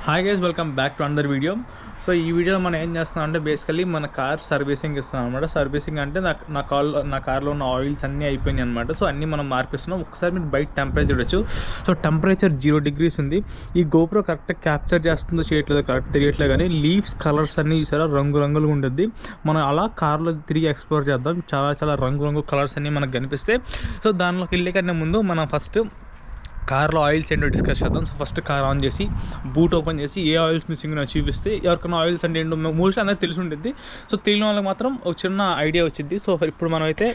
Hi guys, welcome back to another video. So ఈ వీడియోలో మనం ఏం చేస్తున్నాం అంటే బేసికలీ మన కార్ సర్వీసింగ్ ఇస్తున్నాం అనమాట. సర్వీసింగ్ అంటే నా కార్లో ఉన్న ఆయిల్స్ అన్నీ అయిపోయినాయి అనమాట. సో అన్నీ మనం మార్పిస్తున్నాం. ఒకసారి మీరు బయట టెంపరేచర్ చూడొచ్చు. సో టెంపరేచర్ 0 degrees ఉంది. ఈ గోప్రో కరెక్ట్గా క్యాప్చర్ చేస్తుందో చేయట్లేదో కరెక్ట్ తెలియట్లేదు, కానీ లీవ్స్ కలర్స్ అన్నీ చూసారా రంగురంగులుగా ఉంటుంది. మనం అలా కార్లో తిరిగి ఎక్స్ప్లోర్ చేద్దాం. చాలా చాలా రంగు కలర్స్ అన్నీ మనకు కనిపిస్తాయి. సో దానిలోకి వెళ్ళే కన్నా ముందు మనం ఫస్ట్ కార్లో ఆయిల్స్ ఏంటో డిస్కస్ చేద్దాం. సో ఫస్ట్ కార్ ఆన్ చేసి బూట్ ఓపెన్ చేసి ఏ ఆయిల్స్ మిస్సింగ్ చూపిస్తే ఎవరికైనా ఆయిల్స్ అంటే ఏంటో మోస్ట్లీ అందరికి తెలిసి ఉంటుంది. సో తెలియని వాళ్ళకి మాత్రం ఒక చిన్న ఐడియా వచ్చింది. సో ఇప్పుడు మనం అయితే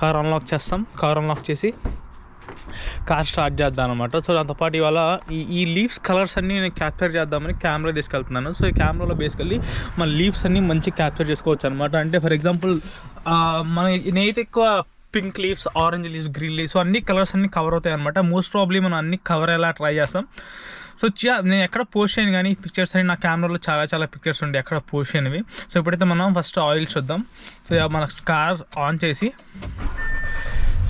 కార్ అన్లాక్ చేస్తాం. కార్ అన్లాక్ చేసి కార్ స్టార్ట్ చేద్దాం అనమాట. సో దాంతోపాటు ఇవాళ ఈ లీవ్స్ కలర్స్ అన్నీ నేను క్యాప్చర్ చేద్దామని కెమెరా తీసుకెళ్తున్నాను. సో ఈ కెమెరాలో బేసికల్లీ మన లీవ్స్ అన్నీ మంచిగా క్యాప్చర్ చేసుకోవచ్చు అనమాట. అంటే ఫర్ ఎగ్జాంపుల్ నేనైతే ఎక్కువ pink leaves, orange leaves, green leaves, అన్ని కలర్స్ అన్నీ కవర్ అవుతాయి అనమాట. మోస్ట్ ప్రాబ్లీ మనం అన్ని కవర్ అయ్యేలా ట్రై చేస్తాం. సో నేను ఎక్కడ పోస్ట్ చేయను, కానీ పిక్చర్స్ అని నా కెమెరాలో చాలా పిక్చర్స్ ఉండే ఎక్కడ పోస్ట్ చేయనివి. సో ఇప్పుడైతే మనం ఫస్ట్ ఆయిల్ చూద్దాం. సో మన కార్ ఆన్ చేసి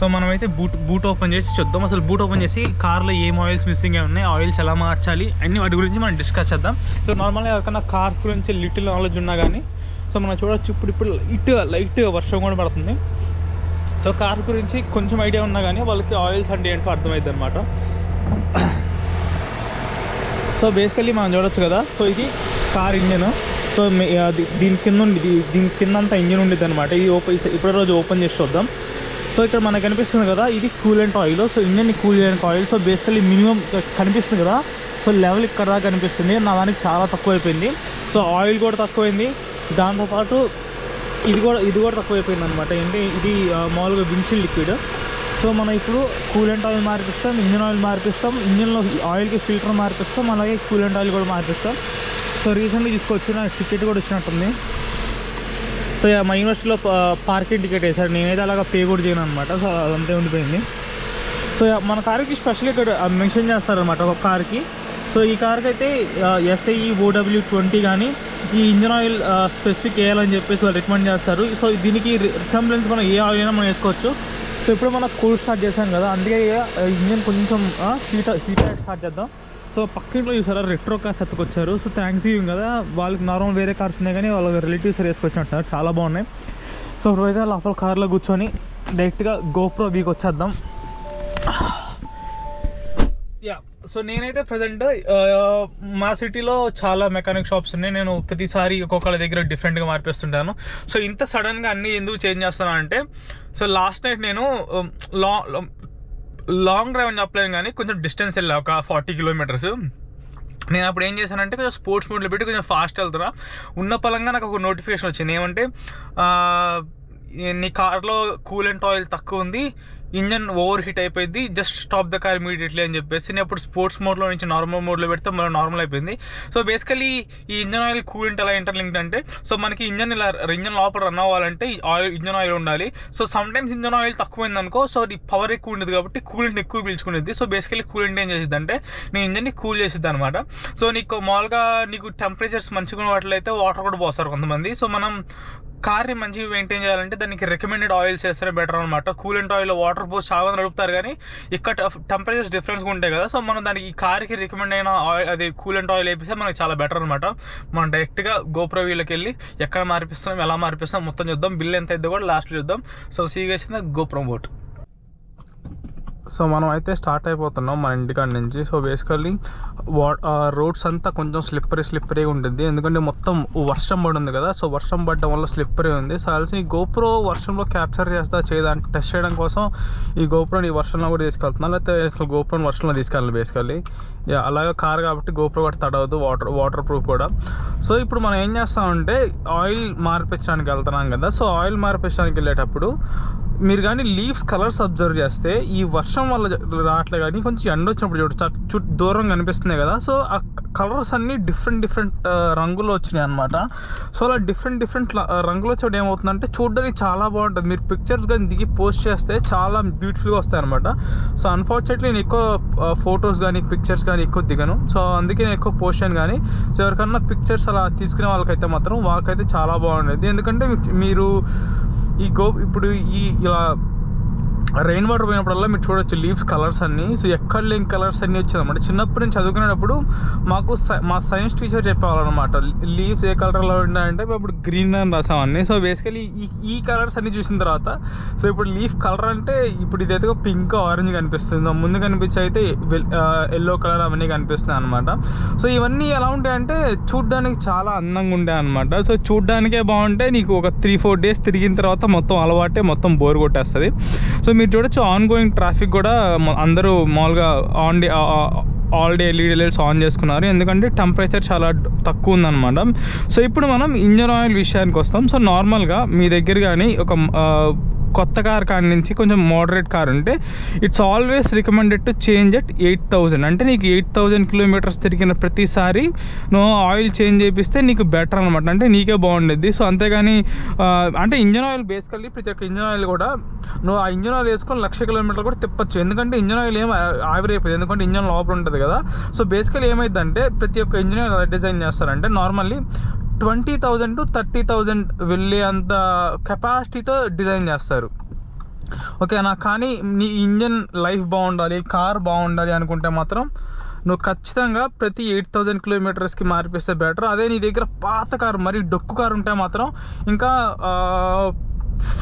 సో మనమైతే బూట్ ఓపెన్ చేసి చూద్దాం. అసలు బూట్ ఓపెన్ చేసి కార్లో ఏం ఆయిల్స్ మిస్సింగ్ ఉన్నాయి, ఆయిల్స్ ఎలా మార్చాలి అన్ని వాటి గురించి మనం డిస్కస్ చేద్దాం. సో నార్మల్గా ఎవరికైనా కార్స్ గురించి లిటిల్ నాలెడ్జ్ ఉన్నా కానీ సో మనం చూడవచ్చు. ఇప్పుడు లైట్ వర్షం కూడా పడుతుంది. సో కార్ గురించి కొంచెం ఐడియా ఉన్నా కానీ వాళ్ళకి ఆయిల్స్ అంటే ఏంటో అర్థమవుతుంది అనమాట. సో బేసికల్లీ మనం చూడొచ్చు కదా. సో ఇది కార్ ఇంజన్. సో దీని కింద అంతా ఇంజన్ ఉండేది అనమాట. ఇది ఇప్పుడు రోజు ఓపెన్ చేసి చూద్దాం. సో ఇక్కడ మనకు కనిపిస్తుంది కదా, ఇది కూలెంట్ ఆయిల్. సో ఇంజన్ని కూల్ చేయడానికి ఆయిల్. సో బేసికల్లీ మినిమం కనిపిస్తుంది కదా. సో లెవెల్ ఇక్కడ దాకా కనిపిస్తుంది. నా దానికి చాలా తక్కువ అయిపోయింది. సో ఆయిల్ కూడా తక్కువైంది. దాంతోపాటు ఇది కూడా తక్కువైపోయింది అనమాట. ఏంటి ఇది మామూలుగా విండ్షీల్డ్ లిక్విడ్. సో మనం ఇప్పుడు కూలెంట్ ఆయిల్ మార్పిస్తాం, ఇంజన్ ఆయిల్ మార్పిస్తాం, ఇంజన్లో ఆయిల్కి ఫిల్టర్ మార్పిస్తాం, అలాగే కూలెంట్ ఆయిల్ కూడా మార్పిస్తాం. సో రీసెంట్గా తీసుకొచ్చిన టికెట్ కూడా వచ్చినట్టుంది. సో మా యూనివర్సిటీలో పార్కింగ్ టికెట్ వేసారు. నేనైతే అలాగా పే కూడా చేయను అనమాట. సో అదంతా ఉండిపోయింది. సో మన కార్కి స్పెషల్గా ఇక్కడ మెన్షన్ చేస్తారనమాట ఒక కార్కి. సో ఈ కార్కి అయితే SAE OW20 కానీ ఈ ఇంజన్ ఆయిల్ స్పెసిఫిక్ వేయాలని చెప్పేసి వాళ్ళు రికమెండ్ చేస్తారు. సో దీనికి రిసెంబ్లెన్స్ మనం ఏ ఆయిల్ అయినా మనం వేసుకోవచ్చు. సో ఇప్పుడు మనం కూల్ స్టార్ట్ చేసాం కదా, అందుకే ఇంజన్ కొంచెం హీట్ స్టార్ట్ చేద్దాం. సో పక్కింట్లో చూసారా రెట్రో కార్స్ ఎత్తుకొచ్చారు. సో థ్యాంక్స్ గివింగ్ కదా, వాళ్ళకి నార్మల్ వేరే కార్స్ ఉన్నాయి కానీ వాళ్ళ రిలేటివ్స్ వేసుకొచ్చి అంటున్నారు, చాలా బాగున్నాయి. సో ఇప్పుడైతే లోపల కార్లో కూర్చొని డైరెక్ట్గా గోప్రో వీకి వచ్చేద్దాం. సో నేనైతే ప్రజెంట్ మా సిటీలో చాలా మెకానిక్ షాప్స్ ఉన్నాయి. నేను ప్రతిసారి ఒక్కొక్కళ్ళ దగ్గర డిఫరెంట్గా మార్పిస్తుంటాను. సో ఇంత సడన్గా అన్నీ ఎందుకు చేంజ్ చేస్తాను అంటే, సో లాస్ట్ నైట్ నేను లాంగ్ డ్రైవ్ అని చెప్పలేను కానీ కొంచెం డిస్టెన్స్ వెళ్ళా, ఒక 40 kilometers. నేను అప్పుడు ఏం చేశానంటే కొంచెం స్పోర్ట్స్ మోడ్లో పెట్టి కొంచెం ఫాస్ట్ వెళ్తున్నా. ఉన్న పలంగా నాకు ఒక నోటిఫికేషన్ వచ్చింది. ఏమంటే నీ కార్లో కూలెంట్ ఆయిల్ తక్కువ ఉంది, ఇంజన్ ఓవర్ హీట్ అయిపోయింది, just stop the car immediately అని చెప్పేసి నేను అప్పుడు స్పోర్ట్స్ మోడ్లో నుంచి నార్మల్ మోడ్లో పెడితే మళ్ళీ నార్మల్ అయిపోయింది. సో బేసికలీ ఈ ఇంజన్ ఆయిల్ కూలెంట్ ఎలా ఇంటర్లింక్డ్ అంటే, సో మనకి ఇంజన్ లోపల రన్ అవ్వాలంటే ఇంజన్ ఆయిల్ ఉండాలి. So some times engine oil తక్కువైంది అనుకో, సో అది పవర్ ఎక్కువ ఉండేది కాబట్టి కూలెంట్ ఎక్కువ పీల్చుకునేది. సో బేసికలీ కూలెంట్ ఏం చేసిద్ది అంటే నీ ఇంజన్ని కూల్ చేసిద్ది అనమాట. సో మామూలుగా నీకు టెంపరేచర్స్ మంచిగా ఉన్న వాటిలో వాటర్ కూడా పోస్తారు కొంతమంది. సో మనం కార్ని మంచిగా మెయింటైన్ చేయాలంటే దానికి రికమెండెడ్ ఆయిల్స్ వేస్తే బెటర్ అనమాట. కూలెంట్ ఆయిల్ వాటర్ పోసి చాలా మంది నడుపుతారు, కానీ ఇక్కడ టెంపరేచర్స్ డిఫరెన్స్గా ఉంటాయి కదా. సో మనం దానికి ఈ కార్కి రికమెండ్ అయిన ఆయిల్, అది కూలెంట్ ఆయిల్ వేపిస్తే మనకి చాలా బెటర్ అనమాట. మనం డైరెక్ట్గా గోప్రో వీళ్ళకి వెళ్ళి ఎక్కడ మార్పిస్తున్నాం, ఎలా మార్పిస్తున్నాం మొత్తం చూద్దాం. బిల్ ఎంత అయితే కూడా లాస్ట్లో చూద్దాం. సో సీగా గోప్రో బోట్. సో మనం అయితే స్టార్ట్ అయిపోతున్నాం మన ఇంటికాడ నుంచి. సో బేసికల్లీ రోడ్స్ అంతా కొంచెం స్లిప్పరీగా ఉంటుంది, ఎందుకంటే మొత్తం వర్షం పడింది కదా. సో వర్షం పడడం వల్ల స్లిప్పరీ ఉంది. సో అలసి ఈ గోప్రో వర్షంలో క్యాప్చర్ టెస్ట్ చేయడం కోసం ఈ గోప్రోని ఈ వర్షంలో కూడా తీసుకెళ్తున్నాను, లేకపోతే గోప్రోని వర్షంలో తీసుకెళ్ళాలి బేసికల్లీ. అలాగే కార్ కాబట్టి గోప్రో కూడా తడవద్దు, వాటర్ ప్రూఫ్ కూడా. సో ఇప్పుడు మనం ఏం చేస్తామంటే ఆయిల్ మార్పించడానికి వెళ్తున్నాం కదా. సో ఆయిల్ మార్పించడానికి వెళ్ళేటప్పుడు మీరు కానీ లీవ్స్ కలర్స్ అబ్జర్వ్ చేస్తే ఈ వర్షం వల్ల రావట్లే, కానీ కొంచెం ఎండ వచ్చినప్పుడు దూరం కనిపిస్తున్నాయి కదా. సో ఆ కలర్స్ అన్నీ డిఫరెంట్ రంగుల్లో వచ్చినాయి అనమాట. సో అలా డిఫరెంట్ రంగులు వచ్చేప్పుడు ఏమవుతుందంటే చూడడానికి చాలా బాగుంటుంది. మీరు పిక్చర్స్ కానీ దిగి పోస్ట్ చేస్తే చాలా బ్యూటిఫుల్గా వస్తాయి అనమాట. సో అన్ఫార్చునేట్లీ నేను ఎక్కువ ఫొటోస్ కానీ పిక్చర్స్ కానీ ఎక్కువ దిగను. సో అందుకే నేను ఎక్కువ పోస్ట్ చేయను. కానీ సో ఎవరికన్నా పిక్చర్స్ అలా తీసుకునే వాళ్ళకైతే చాలా బాగుండేది. ఎందుకంటే మీరు ఇప్పుడు ఇలా రెయిన్ వాటర్ పోయినప్పుడల్లా మీరు చూడొచ్చు లీవ్స్ కలర్స్ అన్నీ. సో ఎక్కడ లేని కలర్స్ అన్నీ వచ్చిందన్నమాట. చిన్నప్పుడు నేను చదువుకునేటప్పుడు మాకు మా సైన్స్ టీచర్ చెప్పేవాళ్ళనమాట, లీవ్స్ ఏ కలర్లో ఉన్నాయంటే ఇప్పుడు గ్రీన్ అని రాసామన్నీ. సో బేసికలీ ఈ కలర్స్ అన్నీ చూసిన తర్వాత సో ఇప్పుడు లీఫ్ కలర్ అంటే ఇప్పుడు ఇదైతే పింక్ ఆరెంజ్ కనిపిస్తుంది, ముందు కనిపించి అయితే ఎల్లో కలర్ అవన్నీ కనిపిస్తున్నాయి అనమాట. సో ఇవన్నీ ఎలా ఉంటాయంటే చూడ్డానికి చాలా అందంగా ఉంటాయి అనమాట. సో చూడ్డానికే బాగుంటే నీకు ఒక 3-4 డేస్ తిరిగిన తర్వాత మొత్తం అలవాటే, మొత్తం బోర్ కొట్టేస్తుంది. సో మీరు చూడొచ్చు ఆన్ గోయింగ్ ట్రాఫిక్ కూడా అందరూ మామూలుగా all day LED lights on చేసుకున్నారు, ఎందుకంటే టెంపరేచర్ చాలా తక్కువ ఉందన్నమాట. సో ఇప్పుడు మనం ఇంజన్ ఆయిల్ విషయానికి వస్తాం. సో నార్మల్గా మీ దగ్గర కానీ ఒక కొత్త కార్ కాడి నుంచి కొంచెం మోడరేట్ కార్ ఉంటే it's always recommended to change at 8,000. అంటే నీకు 8,000 కిలోమీటర్స్ తిరిగిన ప్రతిసారి నువ్వు ఆయిల్ చేంజ్ చేపిస్తే నీకు బెటర్ అనమాట, అంటే నీకే బాగుండేది. సో అంతేగాని అంటే ఇంజన్ ఆయిల్ బేసికల్లీ ప్రతి ఒక్క ఇంజన్ ఆయిల్ కూడా నువ్వు ఆ ఇంజన్ ఆయిల్ వేసుకొని 1,00,000 కిలోమీటర్లు కూడా తిప్పచ్చు, ఎందుకంటే ఇంజన్ ఆయిల్ ఏం ఆవిరైపోతుంది, ఎందుకంటే ఇంజన్ లోపల ఉంటుంది కదా. సో బేసికల్లీ ఏమైందంటే ప్రతి ఒక్క ఇంజన్ ఆయిల్ డిజైన్ చేస్తారంటే నార్మల్లీ 20,000 to 30,000 వెళ్ళే అంత కెపాసిటీతో డిజైన్ చేస్తారు, ఓకేనా. కానీ నీ ఇంజన్ లైఫ్ బాగుండాలి, కార్ బాగుండాలి అనుకుంటే మాత్రం నువ్వు ఖచ్చితంగా ప్రతి 8,000 కిలోమీటర్స్కి మార్పిస్తే బెటర్. అదే నీ దగ్గర పాత కారు మరి డొక్కు కారు ఉంటే మాత్రం ఇంకా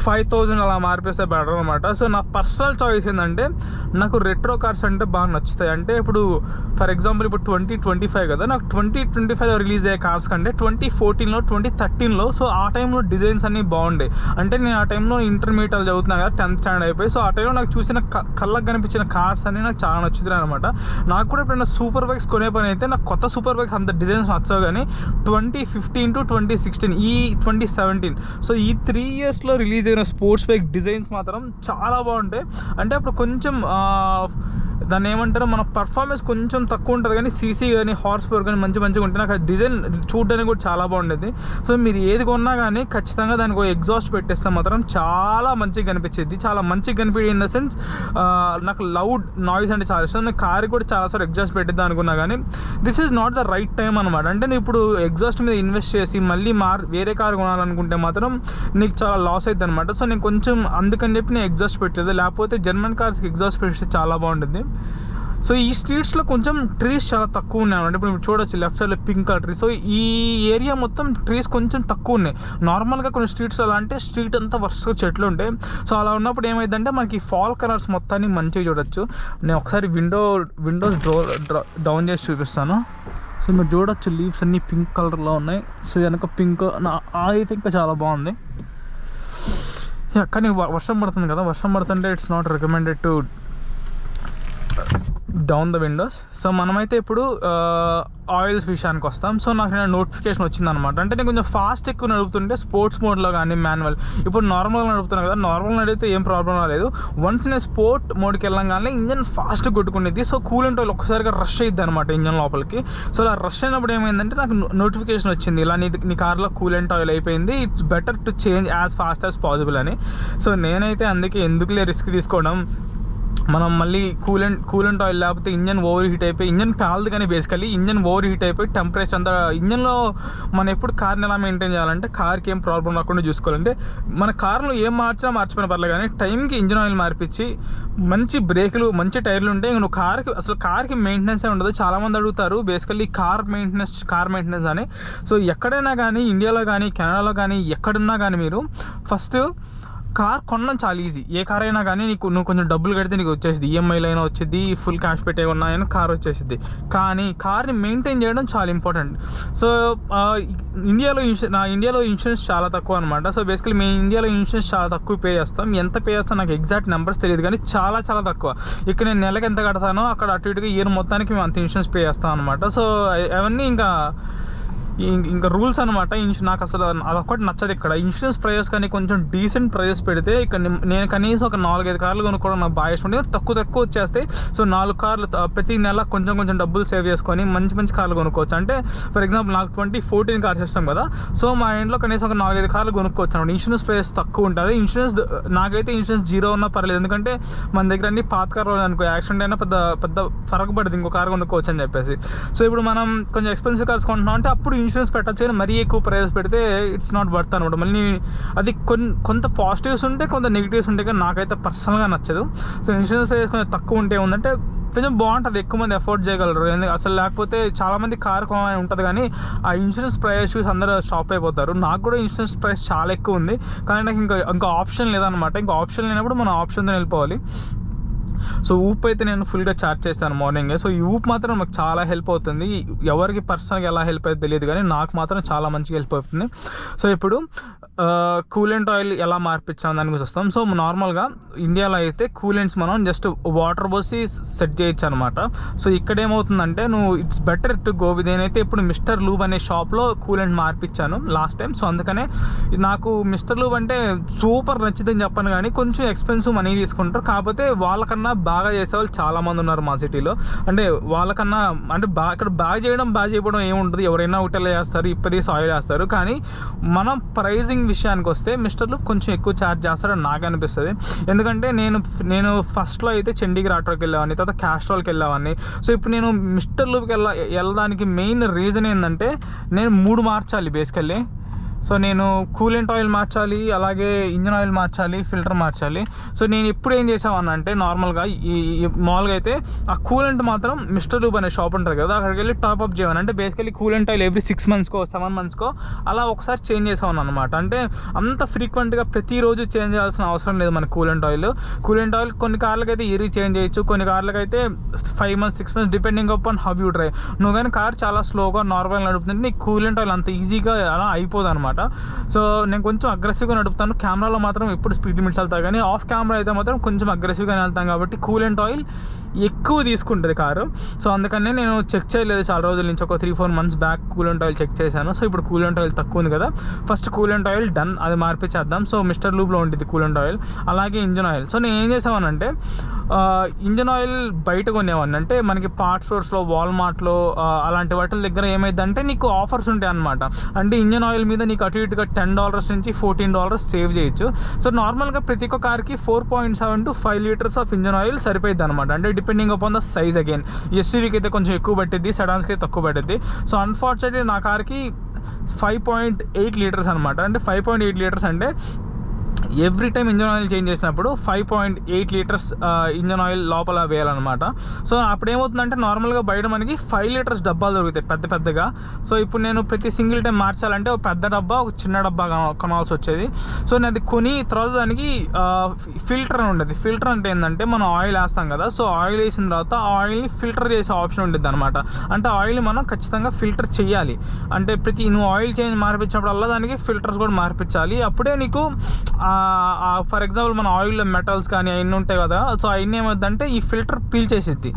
5,000 అలా మార్పేస్తే బెటర్ అనమాట. సో నా పర్సనల్ చాయిస్ ఏంటంటే నాకు రెట్రో కార్స్ అంటే బాగా నచ్చుతాయి. అంటే ఇప్పుడు ఫర్ ఎగ్జాంపుల్ ఇప్పుడు 2025 కదా, నాకు 2025లో రిలీజ్ అయ్యే కార్స్ కంటే 2014లో 2013లో సో ఆ టైంలో డిజైన్స్ అన్నీ బాగుండే. అంటే నేను ఆ టైంలో ఇంటర్మీడియట్ చదువుతున్నా కదా, 10th స్టాండర్డ్ అయిపోయి. సో ఆ టైంలో నాకు చూసిన కళ్ళకు కనిపించిన కార్స్ అన్నీ నాకు చాలా నచ్చుతున్నాయి అనమాట. నాకు కూడా ఎప్పుడైనా సూపర్ బైక్స్ కొనే పని అయితే నాకు కొత్త సూపర్ బైక్స్ అంత డిజైన్స్ నచ్చవు, కానీ 2015 to 2016 ఈ 2017 సో ఈ 3 ఇయర్స్లో రిలీజ్ అయిన స్పోర్ట్స్ బైక్ డిజైన్స్ మాత్రం చాలా బాగుంటాయి. అంటే అప్పుడు కొంచెం దాన్ని ఏమంటారో మన పర్ఫార్మెన్స్ కొంచెం తక్కువ ఉంటుంది, కానీ సీసీ కానీ హార్స్ పవర్ కానీ మంచిగా ఉంటే నాకు ఆ డిజైన్ చూడడానికి కూడా చాలా బాగుండేది. సో మీరు ఏది కొన్నా కానీ ఖచ్చితంగా దానికి ఎగ్జాస్ట్ పెట్టేస్తే మాత్రం చాలా మంచిగా కనిపించేది, చాలా మంచిగా కనిపించేది ఇన్ ద సెన్స్ నాకు లౌడ్ నాయిస్ అంటే చాలా ఇష్టం. నేను కార్ కూడా చాలాసార్లు ఎగ్జాస్ట్ పెట్టిద్దాం అనుకున్నా, కానీ this is not the right time అనమాట. అంటే నేను ఇప్పుడు ఎగ్జాస్ట్ మీద ఇన్వెస్ట్ చేసి మళ్ళీ వేరే కార్ కొనాలనుకుంటే మాత్రం నీకు చాలా లాస్ అవుతుంది అనమాట. సో నేను కొంచెం అందుకని చెప్పి నేను ఎగ్జాస్ట్ పెట్టలేదు, లేకపోతే జర్మన్ కార్స్కి ఎగ్జాస్ట్ పెడితే చాలా బాగుంటుంది. సో ఈ స్ట్రీట్స్లో కొంచెం ట్రీస్ చాలా తక్కువ ఉన్నాయి అంటే ఇప్పుడు చూడొచ్చు లెఫ్ట్ సైడ్లో పింక్ కలర్ ట్రీ. సో ఈ ఏరియా మొత్తం ట్రీస్ కొంచెం తక్కువ ఉన్నాయి. నార్మల్గా కొన్ని స్ట్రీట్స్ అలా అంటే స్ట్రీట్ అంతా వరుసగా చెట్లు ఉంటాయి. సో అలా ఉన్నప్పుడు ఏమైందంటే మనకి ఫాల్ కలర్స్ మొత్తాన్ని మంచిగా చూడొచ్చు. నేను ఒకసారి విండోస్ డౌన్ చేసి చూపిస్తాను. సో మీరు చూడొచ్చు లీవ్స్ అన్నీ పింక్ కలర్లో ఉన్నాయి. సో వెనక పింక్ అయితే ఇంకా చాలా బాగుంది. కానీ వర్షం పడుతుంది కదా, వర్షం పడుతుంటే it's not recommended to down the Windows. So మనమైతే ఇప్పుడు ఆయిల్స్ విషయానికి వస్తాం. సో నాకు నేను నోటిఫికేషన్ వచ్చిందనమాట. అంటే నేను కొంచెం ఫాస్ట్ ఎక్కువ నడుపుతుంటే స్పోర్ట్స్ మోడ్లో కానీ మాన్యువల్, ఇప్పుడు నార్మల్గా నడుపుతున్నాను కదా, నార్మల్ నడిపితే ఏం ప్రాబ్లం రాలేదు. వన్స్ నేను స్పోర్ట్ మోడ్కి వెళ్ళంగానే ఇంజన్ ఫాస్ట్ కొట్టుకునేది. సో కూలెంట్ ఆయిల్ ఒక్కసారిగా రష్ అయ్యిద్ది అనమాట ఇంజన్ లోపలికి. సో అలా రష్ అయినప్పుడు ఏమైందంటే నాకు నోటిఫికేషన్ వచ్చింది, ఇలా నీ కార్లో కూలెంట్ ఆయిల్ అయిపోయింది, it's better to change as fast as possible అని. సో నేనైతే అందుకే ఎందుకులే రిస్క్ తీసుకోవడం, మనం మళ్ళీ కూలెంట్ ఆయిల్ లేకపోతే ఇంజన్ ఓవర్ హీట్ అయిపోయి ఇంజన్ కాలదు. కానీ బేసికల్లీ ఇంజన్ ఓవర్ హీట్ అయిపోయి టెంపరేచర్ అంతా ఇంజన్లో మనం ఎప్పుడు కార్ని ఎలా మెయింటైన్ చేయాలంటే కార్కి ఏం ప్రాబ్లం రాకుండా చూసుకోవాలంటే మన కార్లో ఏం మర్చిపోయిన పర్లేదు, కానీ టైంకి ఇంజన్ ఆయిల్ మార్పించి మంచి బ్రేకులు మంచి టైర్లు ఉంటే నువ్వు కార్కి మెయింటెనెన్స్ ఉండదు. చాలామంది అడుగుతారు బేసికల్లీ కార్ మెయింటెనెన్స్ అని. సో ఎక్కడైనా కానీ ఇండియాలో కానీ కెనడాలో కానీ ఎక్కడున్నా కానీ మీరు ఫస్ట్ కార్ కొనడం చాలా ఈజీ. ఏ కార్ అయినా కానీ నువ్వు కొంచెం డబ్బులు కడితే నీకు వచ్చేసింది, ఈఎంఐలో అయినా వచ్చింది, ఫుల్ క్యాష్ పెట్టే ఉన్నాయని కార్ వచ్చేసింది. కానీ కార్ని మెయింటైన్ చేయడం చాలా ఇంపార్టెంట్. సో ఇండియాలో ఇన్సూరెన్స్ చాలా తక్కువ అనమాట. సో బేసికలీ మేము ఇండియాలో ఇన్సూరెన్స్ చాలా తక్కువ పే చేస్తాం. ఎంత పే చేస్తాం నాకు ఎగ్జాక్ట్ నెంబర్స్ తెలియదు, కానీ చాలా చాలా తక్కువ. ఇక్కడ నేను నెలకి ఎంత కడతానో అక్కడ అటు ఇటుగా ఇయర్ మొత్తానికి మేము అంత ఇన్సూరెన్స్ పే చేస్తాం అనమాట. సో అవన్నీ ఇంకా రూల్స్ అనమాట. నాకు అసలు అదొక్కటి నచ్చదు ఇక్కడ. ఇన్సూరెన్స్ ప్రైజెస్ కానీ కొంచెం డీసెంట్ ప్రైజెస్ పెడితే ఇక్కడ నేను కనీసం ఒక 4-5 కార్లు కొనుక్కోవడం నాకు బాగా ఇష్టం. తక్కువ వచ్చేస్తే సో 4 కార్లు ప్రతి నెల కొంచెం డబ్బులు సేవ్ చేసుకొని మంచి కార్లు కొనుక్కోవచ్చు. అంటే ఫర్ ఎగ్జాంపుల్ నాకు 2014 కార్ సిస్టమ్ కదా, సో మా ఇంట్లో కనీసం ఒక 4-5 కార్లు కొనుక్కోవచ్చు అనమాట. ఇన్సూరెన్స్ ప్రైజెస్ తక్కువ ఉంటుంది. నాకైతే ఇన్సూరెన్స్ 0 ఉన్నా పర్లేదు, ఎందుకంటే మన దగ్గర అన్ని పాత కార్లు అనుకో యాక్సిడెంట్ అయినా పెద్ద ఫరక్ పడుతుంది, ఇంకో కార్ కొనుక్కోవచ్చు అని చెప్పేసి. సో ఇప్పుడు మనం కొంచెం ఎక్స్పెన్సివ్ కార్స్ కొంటున్నాం అంటే అప్పుడు ఇన్సూరెన్స్ పెట్టచ్చు, కానీ మరీ ఎక్కువ ప్రైస్ పెడితే ఇట్స్ నాట్ వర్త్ అనమాట. మళ్ళీ అది కొంత పాజిటివ్స్ ఉంటే కొంత నెగిటివ్స్ ఉంటాయి, కానీ నాకైతే పర్సనల్గా నచ్చదు. సో ఇన్సూరెన్స్ ప్రైస్ కొంచెం తక్కువ ఉంటే ఉందంటే కొంచెం బాగుంటుంది, ఎక్కువ మంది అఫోర్డ్ చేయగలరు. అసలు లేకపోతే చాలామంది కార్ కొనాలని ఉంటుంది, కానీ ఆ ఇన్సూరెన్స్ ప్రైస్ చూసి అందరూ స్టాప్ అయిపోతారు. నాకు కూడా ఇన్సూరెన్స్ ప్రైస్ చాలా ఎక్కువ ఉంది, కానీ నాకు ఇంకా ఆప్షన్ లేదనమాట. ఇంకా ఆప్షన్ లేనప్పుడు మనం ఆప్షన్తో వెళ్ళిపోవాలి. సో ఊప్ అయితే నేను ఫుల్గా చార్జ్ చేస్తాను మార్నింగే. సో ఈ ఊప్ మాత్రం నాకు చాలా హెల్ప్ అవుతుంది. ఎవరికి పర్సనల్గా ఎలా హెల్ప్ అవుతుంది తెలియదు, కానీ నాకు మాత్రం చాలా మంచిగా హెల్ప్ అవుతుంది. సో ఇప్పుడు కూలెంట్ ఆయిల్ ఎలా మార్పించాను దాని గురించి వస్తాం. సో నార్మల్గా ఇండియాలో అయితే కూలెంట్స్ మనం జస్ట్ వాటర్ పోసి సెట్ చేయొచ్చు అనమాట. సో ఇక్కడ ఏమవుతుందంటే నువ్వు it's better to go with. నేనైతే ఇప్పుడు మిస్టర్ లూబ్ అనే షాప్లో కూలెంట్ మార్పించాను లాస్ట్ టైం. సో అందుకనే నాకు మిస్టర్ లూబ్ అంటే సూపర్ నచ్చిందని చెప్పను, కానీ కొంచెం ఎక్స్పెన్సివ్ మనీ తీసుకుంటారు. కాకపోతే వాళ్ళకన్నా బాగా చేసేవాళ్ళు చాలామంది ఉన్నారు మా సిటీలో. అంటే వాళ్ళకన్నా అంటే ఇక్కడ బాగా చేయకపోవడం ఏముంటుంది, ఎవరైనా ఒకటేలా చేస్తారు, ఇప్పదీసి ఆయిల్ వేస్తారు. కానీ మనం ప్రైజింగ్ విషయానికి వస్తే మిస్టర్ లూబ్ కొంచెం ఎక్కువ ఛార్జ్ చేస్తారని నాకు అనిపిస్తుంది. ఎందుకంటే నేను ఫస్ట్లో అయితే చండీగఢ్ ఆటోకి వెళ్ళేవాడిని, తర్వాత క్యాస్ట్రాల్కి వెళ్ళేవాడిని. సో ఇప్పుడు నేను మిస్టర్ లూబ్కి వెళ్ళడానికి మెయిన్ రీజన్ ఏంటంటే నేను 3 మార్చాలి బేసికల్లీ. సో నేను కూలెంట్ ఆయిల్ మార్చాలి, అలాగే ఇంజన్ ఆయిల్ మార్చాలి, ఫిల్టర్ మార్చాలి. సో నేను ఎప్పుడు ఏం చేసామని అంటే నార్మల్గా మామూలుగా అయితే ఆ కూలెంట్ మాత్రం మిస్టర్ లూబ్ అనే షాప్ ఉంటుంది కదా, అక్కడికి వెళ్ళి టాప్ అప్ చేయమని. అంటే బేసికలీ కూలెంట్ ఆయిల్ ఎవ్రీ 6 monthsకో 7 monthsకో అలా ఒకసారి చేంజ్ చేసామని అనమాట. అంటే అంత ఫ్రీక్వెంట్గా ప్రతిరోజు చేంజ్ చేయాల్సిన అవసరం లేదు మన కూలెంట్ ఆయిల్. కొన్ని కార్లకి అయితే ఇయర్లీ చేంజ్ చేయొచ్చు, కొన్ని కార్లకి అయితే 5 months 6 months depending upon how you drive. నువ్వు కానీ కార్ చాలా స్లోగా నార్మల్గా నడుపుతుంటే నీకు కూలెంట్ ఆయిల్ అంత ఈజీగా అలా అయిపోదు అనమాట. సో నేను కొంచెం అగ్రెసివ్గా నడుపుతాను. కెమెరాలో మాత్రం ఎప్పుడు స్పీడ్ లిమిట్స్ వెళ్తాను, కానీ ఆఫ్ కెమెరా అయితే మాత్రం కొంచెం అగ్రెసివ్గానే వెళ్తాం. కాబట్టి కూలెంట్ ఆయిల్ ఎక్కువ తీసుకుంటుంది కారు. సో అందుకనే నేను చెక్ చేయలేదు చాలా రోజుల నుంచి, ఒక 3-4 months back coolant oil check చేశాను. సో ఇప్పుడు కూలెంట్ ఆయిల్ తక్కువ ఉంది కదా, ఫస్ట్ కూలెంట్ ఆయిల్ డన్, అది మార్పించేద్దాం. సో మిస్టర్ లూబ్లో ఉంటుంది కూలెంట్ ఆయిల్, అలాగే ఇంజన్ ఆయిల్. సో నేను ఏం చేసామనంటే ఇంజన్ ఆయిల్ బయట కొనేవాడిని. అంటే మనకి పార్ట్ స్టోర్స్లో, వాల్మార్ట్లో అలాంటి వాటి దగ్గర ఏమైందంటే నీకు ఆఫర్స్ ఉంటాయి అనమాట. అంటే ఇంజన్ ఆయిల్ మీద నీకు అటు ఇటుగా $10 నుంచి $14 సేవ్ చేయొచ్చు. సో నార్మల్గా ప్రతి ఒక్క కార్కి 4.7 to 5 liters of engine oil సరిపోయింది అనమాట. అంటే depending upon the size again. ఎస్యూవీకి అయితే కొంచెం ఎక్కువ పట్టిద్ది, సెడాన్స్కి అయితే తక్కువ పట్టిద్ది. సో అన్ఫార్చునేట్లీ నా కార్కి 5.8 liters అనమాట. అంటే 5.8 liters అంటే every time engine oil change చేసినప్పుడు 5.8 liters ఇంజన్ ఆయిల్ లోపల వేయాలన్నమాట. సో అప్పుడు ఏమవుతుందంటే నార్మల్గా బయట మనకి 5 liters డబ్బాలు దొరుకుతాయి పెద్దగా. సో ఇప్పుడు నేను ప్రతి సింగిల్ టైం మార్చాలంటే ఒక పెద్ద డబ్బా, ఒక చిన్న డబ్బా కొనాల్సి వచ్చేది. సో నేను అది కొని తర్వాత దానికి ఫిల్టర్ అని ఉండేది. ఫిల్టర్ అంటే ఏంటంటే మనం ఆయిల్ వేస్తాం కదా, సో ఆయిల్ వేసిన తర్వాత ఆ ఆయిల్ని ఫిల్టర్ చేసే ఆప్షన్ ఉంటుంది అనమాట. అంటే ఆయిల్ని మనం ఖచ్చితంగా ఫిల్టర్ చేయాలి. అంటే నువ్వు ఆయిల్ చేంజ్ మార్పించినప్పుడల్లా దానికి ఫిల్టర్స్ కూడా మార్పించాలి. అప్పుడే నీకు ఫర్ ఎగ్జాంపుల్ మన ఆయిల్లో మెటల్స్ కానీ అవన్నీ ఉంటాయి కదా, సో అవన్నీ ఏమవుతుందంటే ఈ ఫిల్టర్ పీల్చేసిద్ది.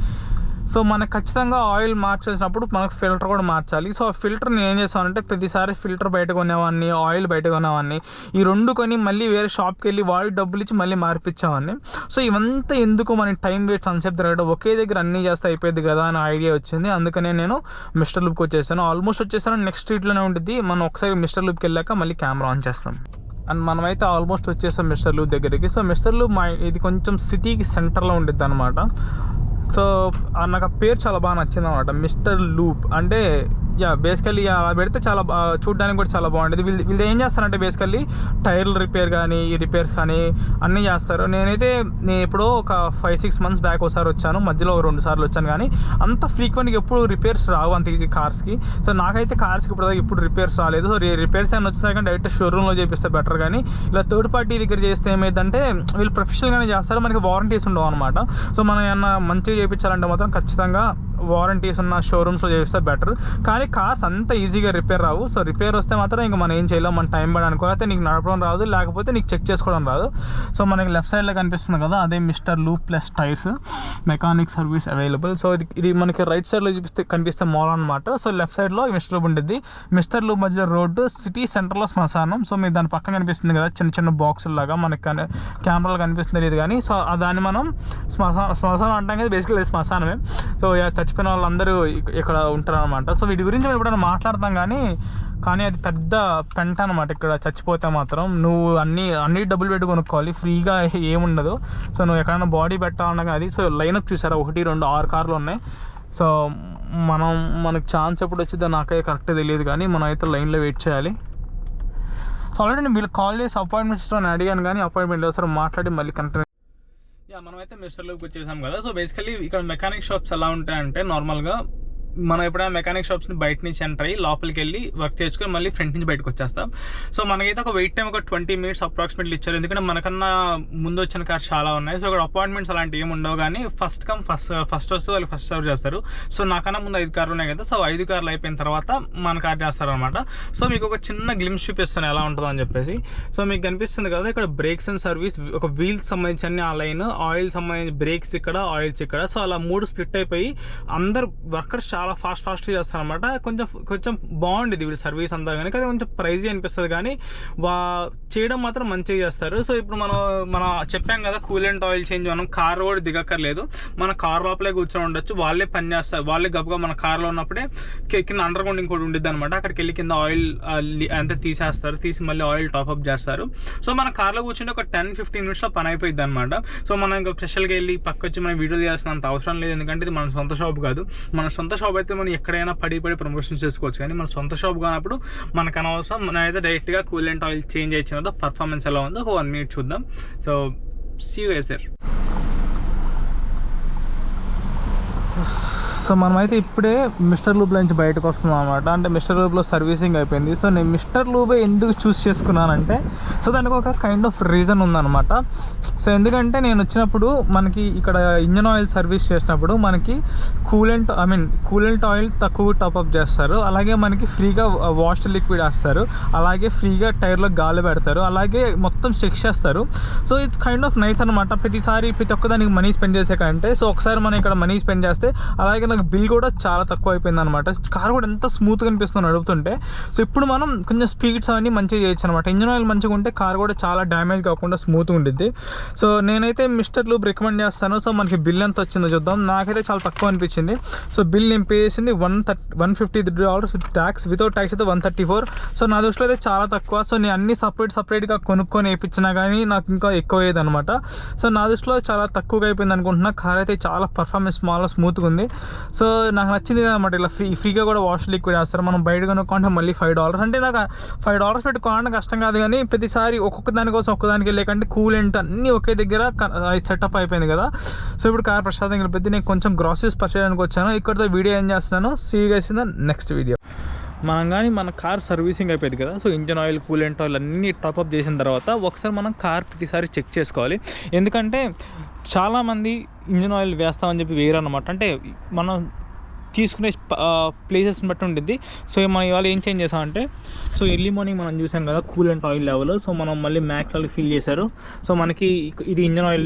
సో మనకు ఖచ్చితంగా ఆయిల్ మార్చేసినప్పుడు మనకు ఫిల్టర్ కూడా మార్చాలి. సో ఆ ఫిల్టర్ నేను ఏం చేస్తానంటే ప్రతిసారి ఫిల్టర్ బయట కొనేవాడిని, ఆయిల్ బయట కొనేవాడిని. ఈ 2 కొని మళ్ళీ వేరే షాప్కి వెళ్ళి వాడి డబ్బులు ఇచ్చి మళ్ళీ మార్పించేవాడిని. సో ఇవంతా ఎందుకు మనకి టైం వేస్ట్ అన్సేపు తిరగడం, ఒకే దగ్గర అన్నీ చేస్తే అయిపోయింది కదా అని ఐడియా వచ్చింది. అందుకనే నేను మిస్టర్ లూబ్కి వచ్చేసాను. ఆల్మోస్ట్ వచ్చేసాను, నెక్స్ట్ స్ట్రీట్లోనే ఉంటుంది. మనం ఒకసారి మిస్టర్ లూబ్కి వెళ్ళాక మళ్ళీ కెమెరా ఆన్ చేస్తాం. అండ్ మనమైతే ఆల్మోస్ట్ వచ్చేసాం మిస్టర్ లూబ్ దగ్గరికి. సో మిస్టర్ లూబ్ ఇది కొంచెం సిటీకి సెంటర్లో ఉంటుంది అనమాట. సో నాకు ఆ పేరు చాలా బాగా నచ్చింది అనమాట, మిస్టర్ లూబ్. అంటే బేసికల్లీ అలా పెడితే చాలా చూడడానికి కూడా చాలా బాగుంటుంది. వీళ్ళు ఏం చేస్తారంటే బేసికల్లీ టైర్లు రిపేర్ కానీ, ఈ రిపేర్స్ కానీ అన్నీ చేస్తారు. నేను ఎప్పుడో ఒక 5-6 months బ్యాక్ ఒకసారి వచ్చాను, మధ్యలో 2 సార్లు వచ్చాను. కానీ అంత ఫ్రీక్వెంట్గా ఎప్పుడు రిపేర్స్ రావు అంత ఈజీ కార్స్కి. సో నాకైతే కార్స్కి ఇప్పుడు రిపేర్స్ రాలేదు. సో రిపేర్స్ ఏమైనా వచ్చినా కానీ డైరెక్ట్ షోరూమ్లో చేపిస్తే బెటర్. కానీ ఇలా థర్డ్ పార్టీ దగ్గర చేస్తే ఏమైందంటే వీళ్ళు ప్రొఫెషనల్గానే చేస్తారు, మనకి వారంటీస్ ఉండవు అనమాట. సో మనం ఏమన్నా మంచిగా చేయించాలంటే మాత్రం ఖచ్చితంగా వారంటీస్ ఉన్న షోరూమ్స్లో చేపిస్తే బెటర్. కానీ కార్స్ అంత ఈజీగా రిపేర్ రావు. సో రిపేర్ వస్తే మాత్రం ఇంకా మనం ఏం చేయలేం, మన టైం పడి అనుకో, అయితే నీకు నడపడం రాదు, లేకపోతే నీకు చెక్ చేసుకోవడం రాదు. సో మనకి లెఫ్ట్ సైడ్లో కనిపిస్తుంది కదా, అదే mister lube plus tyres mechanic service available. So ఇది మనకి రైట్ సైడ్లో కనిపిస్తే మాల్ అనమాట. సో లెఫ్ట్ సైడ్లో మిస్టర్ లూబ్ ఉంటుంది. మిస్టర్ లూబ్ మధ్య రోడ్డు, సిటీ సెంటర్లో శ్మశానం. సో మీకు దాని పక్కన కనిపిస్తుంది కదా చిన్న బాక్సుల లాగా, మనకి కెమెరాలో కనిపిస్తుంది లేదు కానీ. సో దాన్ని మనం శ్మశానం అంటాం కదా, బేసికల్లీ శ్మశానమే. సో చచ్చిపోయిన వాళ్ళందరూ ఇక్కడ ఉంటారు అనమాట. సో వీటి గురించి మనం ఎప్పుడైనా మాట్లాడతాం కానీ అది పెద్ద పెంట అనమాట. ఇక్కడ చచ్చిపోతే మాత్రం నువ్వు అన్ని డబ్బులు పెట్టి కొనుక్కోవాలి, ఫ్రీగా ఏముండదు. సో నువ్వు ఎక్కడైనా బాడీ పెట్టాలన్నా అది. సో లైనప్ చూసారా, 1, 2, 6 కార్లు ఉన్నాయి. సో మనకు ఛాన్స్ ఎప్పుడు వచ్చిందో నాకైతే కరెక్ట్గా తెలియదు, కానీ మనం అయితే లైన్లో వెయిట్ చేయాలి. సో ఆల్రెడీ నేను వీళ్ళు కాల్ చేసి అపాయింట్మెంట్ ఇస్తాను అడిగాను, కానీ అపాయింట్మెంట్ ఒకసారి మాట్లాడి మళ్ళీ కంటిన్యూ. మనమైతే మిస్టర్ లూప్కి వచ్చేసాం కదా. సో బేసికలీ ఇక్కడ మెకానిక్ షాప్స్ ఎలా ఉంటాయంటే, నార్మల్గా మనం ఎప్పుడైనా మెకానిక్ షాప్స్ని బయట నుంచి ఎంటర్ అయ్యి లోపలికి వెళ్ళి వర్క్ చేసుకొని మళ్ళీ ఫ్రంట్ నుంచి బయటకు వచ్చేస్తాం. సో మనకైతే ఒక వెయిట్ టైం ఒక 20 minutes అప్రాక్సిమేట్లీ ఇచ్చారు, ఎందుకంటే మనకన్నా ముందు వచ్చిన కార్స్ చాలా ఉన్నాయి. సో ఇక్కడ అపాయింట్మెంట్స్ అలాంటివి ఏమి ఉండవు, కానీ ఫస్ట్ వస్తే వాళ్ళు ఫస్ట్ సర్వ్ చేస్తారు. సో నాకన్నా ముందు 5 కార్లు ఉన్నాయి కదా, సో 5 కార్లు అయిపోయిన తర్వాత మన కార్ చేస్తారు అనమాట. సో మీకు ఒక చిన్న గ్లిమ్స్ చూపిస్తాను ఎలా ఉంటుందో అని చెప్పేసి. సో మీకు కనిపిస్తుంది కదా ఇక్కడ బ్రేక్స్ అండ్ సర్వీస్, ఒక వీల్స్ సంబంధించి అన్ని ఆ లైన్, ఆయిల్ సంబంధించి బ్రేక్స్ ఇక్కడ, ఆయిల్స్ ఇక్కడ. సో అలా 3 స్ప్లిట్ అయిపోయి అందరు వర్కర్స్ చాలా ఫాస్ట్గా చేస్తారనమాట. కొంచెం బాగుండేది వీళ్ళు సర్వీస్ అంతా, కానీ అది కొంచెం ప్రైజీ అనిపిస్తుంది, కానీ చేయడం మాత్రం మంచిగా చేస్తారు. సో ఇప్పుడు మనం చెప్పాం కదా కూలెంట్ ఆయిల్ చేంజ్, మనం కార్ కూడా దిగక్కర్లేదు, మన కార్ లోపలే కూర్చొని ఉండొచ్చు, వాళ్ళే పని చేస్తారు. వాళ్ళే గబగా మన కార్లో ఉన్నప్పుడే కింద అండర్ గ్రౌండ్ ఇంకోటి ఉండిద్ది అనమాట, అక్కడికి వెళ్ళి కింద ఆయిల్ అంతా తీసేస్తారు, తీసి మళ్ళీ ఆయిల్ టాప్అప్ చేస్తారు. సో మన కార్లో కూర్చుంటే ఒక 10-15 minutesలో పని అయిపోయింది అనమాట. సో మనం ఇంకా స్పెషల్గా వెళ్ళి పక్క వచ్చి మనం వీడియో చేయాల్సినంత అవసరం లేదు, ఎందుకంటే ఇది మన సొంత షాప్ కాదు. మన సొంత షాప్ అయితే మనం ఎక్కడైనా పడి ప్రమోషన్ చేసుకోవచ్చు, కానీ మన సొంత షాప్ కానప్పుడు మనకు అనవసరం. మనం అయితే డైరెక్ట్గా కూలెంట్ ఆయిల్ చేంజ్ ఇచ్చినదో పర్ఫార్మెన్స్ ఎలా ఉందో ఒక 1 minute చూద్దాం. So see you guys there. So మనమైతే ఇప్పుడే మిస్టర్ లూప్ నుంచి బయటకు వస్తున్నాం అనమాట. అంటే మిస్టర్ లూప్లో సర్వీసింగ్ అయిపోయింది. సో నేను మిస్టర్ లూబే ఎందుకు చూస్ చేసుకున్నానంటే, సో దానికి ఒక కైండ్ ఆఫ్ రీజన్ ఉందన్నమాట. సో ఎందుకంటే నేను వచ్చినప్పుడు మనకి ఇక్కడ ఇంజన్ ఆయిల్ సర్వీస్ చేసినప్పుడు మనకి కూలెంట్ ఆయిల్ తక్కువ టాప్అప్ చేస్తారు, అలాగే మనకి ఫ్రీగా వాష్ లిక్విడ్ వేస్తారు, అలాగే ఫ్రీగా టైర్లో గాలి పెడతారు, అలాగే మొత్తం చెక్ చేస్తారు. So it's kind of nice అనమాట. ప్రతి ఒక్కదానికి మనీ స్పెండ్ చేసే కంటే, సో ఒకసారి మనం ఇక్కడ మనీ స్పెండ్ చేస్తే, అలాగే నాకు బిల్ కూడా చాలా తక్కువ అయిపోయింది అనమాట. కార్ కూడా ఎంత స్మూత్గా అనిపిస్తుంది అడుగుతుంటే. సో ఇప్పుడు మనం కొంచెం స్పీడ్స్ అవన్నీ మంచిగా చేయొచ్చు అనమాట. ఇంజన్ ఆయిల్ మంచిగా ఉంటే కార్ కూడా చాలా డ్యామేజ్ కాకుండా స్మూత్గా ఉంటుంది. సో నేనైతే మిస్టర్ లూప్ రికమెండ్ చేస్తాను. సో మనకి బిల్ ఎంత వచ్చిందో చూద్దాం. నాకైతే చాలా తక్కువ అనిపించింది. సో బిల్ నేను పే చేసింది $153 విత్ ట్యాక్స్, వితౌట్ ట్యాక్స్ అయితే 134. సో నా దృష్టిలో అయితే చాలా తక్కువ. సో నేను అన్ని సపరేట్గా కొనుక్కొని వేయించినా కానీ నాకు ఇంకా ఎక్కువ అయ్యేది అనమాట. సో నా దృష్టిలో చాలా తక్కువగా అయిపోయింది అనుకుంటున్నా. కార్ అయితే చాలా పర్ఫార్మెన్స్ స్మూత్గా ఉంది. సో నాకు నచ్చింది అనమాట. ఇలా ఫ్రీగా కూడా వాష్ లిక్విడ్ వేస్తారు. మనం బయట కొనుక్కుంటే మళ్ళీ $5 అంటే నాకు $5 పెట్టి కొనడం కష్టం కాదు, కానీ ప్రతిసారి ఒక్కొక్క దానికోసం ఒక్కదానికి వెళ్ళే కంటే కూలెంట్ అన్నీ ఒకే దగ్గర సెటప్ అయిపోయింది కదా. సో ఇప్పుడు కార్ ప్రశాంతంగా వెళ్ళిపోద్ది. నేను కొంచెం గ్రాసరీస్ పర్చేస్ చేయడానికి వచ్చాను. ఇక్కడితో వీడియో ఏం చేస్తున్నాను, see you guys in the next video. మనం కానీ మన కార్ సర్వీసింగ్ అయిపోయింది కదా. So engine oil, coolant oil అన్నీ టాప్అప్ చేసిన తర్వాత ఒకసారి మనం కార్ ప్రతిసారి చెక్ చేసుకోవాలి. ఎందుకంటే చాలామంది ఇంజన్ ఆయిల్ వేస్తామని చెప్పి వేయరన్నమాట. అంటే మనం తీసుకునే ప్లేసెస్ని బట్టి ఉంటుంది. సో మనం ఇవాళ ఏం చేంజ్ చేసామంటే, సో ఎర్లీ మార్నింగ్ మనం చూసాం కదా కూలెంట్ ఆయిల్ లెవెల్. సో మనం మళ్ళీ మ్యాక్స్ వాళ్ళకి ఫిల్ చేశారు. సో మనకి ఇది ఇంజన్ ఆయిల్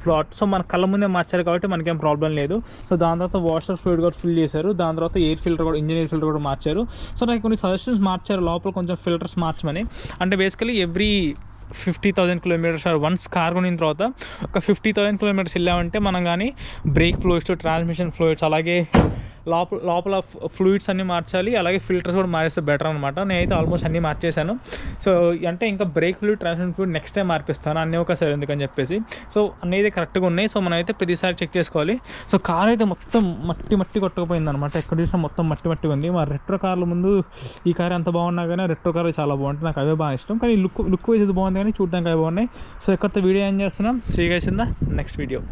ప్లాట్. సో మన కళ్ళ ముందే మార్చారు కాబట్టి మనకేం ప్రాబ్లం లేదు. సో దాని తర్వాత వాషర్ ఫ్లూయిడ్ కూడా ఫిల్ చేశారు. దాని తర్వాత ఎయిర్ ఫిల్టర్ కూడా, ఇంజన్ ఎయిర్ ఫిల్టర్ కూడా మార్చారు. సో నాకు కొన్ని సజెషన్స్ మార్చారు లోపల కొంచెం ఫిల్టర్స్ మార్చమని. అంటే basically every 50,000 kilometers once car కొనిన తర్వాత ఒక 50,000 kilometers వెళ్ళామంటే మనం కానీ బ్రేక్ ఫ్లూయిడ్స్, ట్రాన్స్మిషన్ ఫ్లూయిడ్స్, అలాగే లోపల ఫ్లూయిడ్స్ అన్నీ మార్చాలి. అలాగే ఫిల్టర్స్ కూడా మారేస్తే బెటర్ అనమాట. నేనైతే ఆల్మోస్ట్ అన్నీ మార్చేశాను. సో అంటే ఇంకా brake fluid, transmission fluid next time మార్పిస్తాను, అన్నీ ఒకసారి ఎందుకని చెప్పేసి. సో అన్నీ అయితే కరెక్ట్గా ఉన్నాయి. సో మనం అయితే ప్రతిసారి చెక్ చేసుకోవాలి. సో కార్ అయితే మొత్తం మట్టి కొట్టుకుపోయింది అనమాట. ఎక్కడ చూసినా మొత్తం మట్టి ఉంది. మా రెట్రో కార్ల ముందు ఈ కార్ ఎంత బాగున్నా కానీ రెట్రో కార్ చాలా బాగుంటుంది. నాకు అవే బాగా ఇష్టం, కానీ లుక్ వైజ్ ఇది బాగుంది, కానీ చూడడానికి అవి బాగున్నాయి. సో ఎక్కడితో వీడియో ఏం చేస్తున్నాం, see you guys in the next video.